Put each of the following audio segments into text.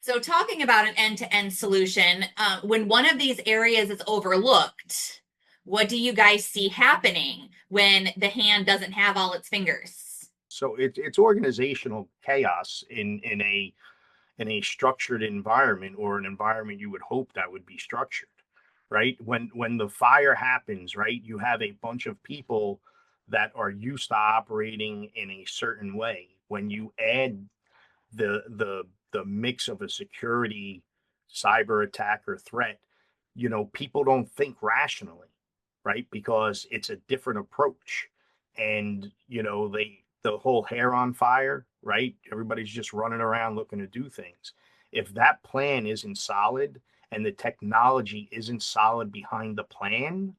So, talking about an end-to-end solution, when one of these areas is overlooked, what do you guys see happening when the hand doesn't have all its fingers? So it's organizational chaos in a structured environment, or an environment you would hope that would be structured, right? When the fire happens, right, you have a bunch of people that are used to operating in a certain way. When you add the mix of a security cyber attack or threat, people don't think rationally, right? Because it's a different approach. And the whole hair on fire, right? Everybody's just running around looking to do things. If that plan isn't solid and the technology isn't solid behind the plan,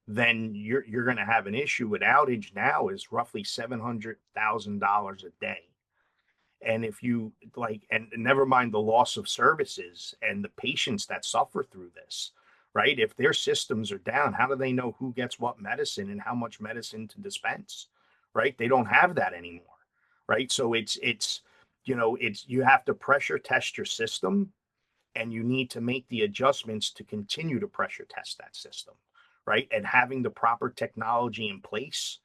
then you're going to have an issue. With outage now is roughly $700,000 a day. And if you like, and never mind the loss of services and the patients that suffer through this, right? If their systems are down, how do they know who gets what medicine and how much medicine to dispense, right? They don't have that anymore, right? So it's you have to pressure test your system, and you need to make the adjustments to continue to pressure test that system, right? And having the proper technology in place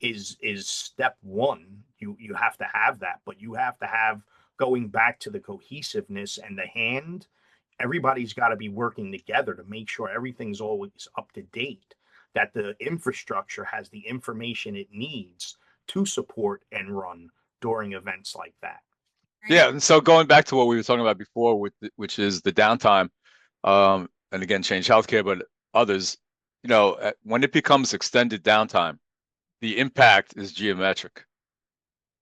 is step one. You have to have that, but you have to have, going back to the cohesiveness and the hand, everybody's got to be working together to make sure everything's always up to date, that the infrastructure has the information it needs to support and run during events like that. Yeah, and so going back to what we were talking about before, which is the downtime, and again, Change Healthcare, but others, when it becomes extended downtime, the impact is geometric.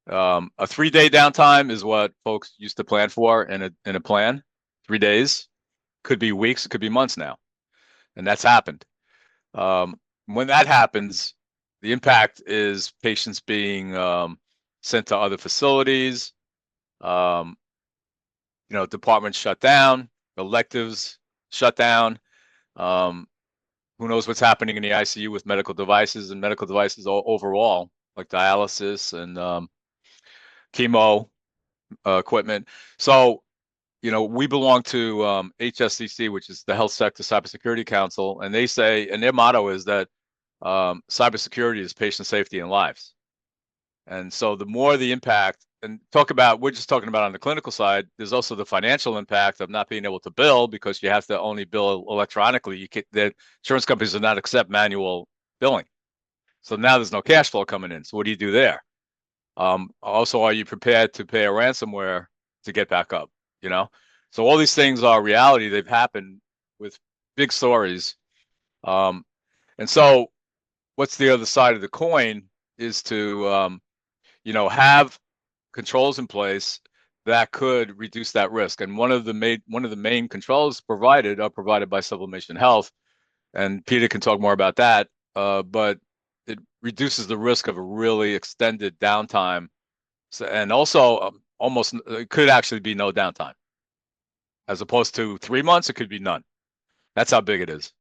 A 3-day downtime is what folks used to plan for in a plan. 3 days, could be weeks, it could be months now, and that's happened. When that happens, the impact is patients being sent to other facilities. Departments shut down, electives shut down. Who knows what's happening in the ICU with medical devices and medical devices overall, like dialysis and chemo equipment. So, we belong to HSCC, which is the Health Sector Cybersecurity Council, and they say, and their motto is that cybersecurity is patient safety and lives. And so the more the impact, and we're just talking about on the clinical side, there's also the financial impact of not being able to bill, because you have to only bill electronically. The insurance companies do not accept manual billing. So now there's no cash flow coming in. So what do you do there? Also, are you prepared to pay a ransomware to get back up? So all these things are reality. They've happened with big stories. And so what's the other side of the coin is to, have controls in place that could reduce that risk. And one of the main controls are provided by Sublimation Health, and Peter can talk more about that. But it reduces the risk of a really extended downtime, and also almost it could actually be no downtime, as opposed to 3 months. It could be none. That's how big it is.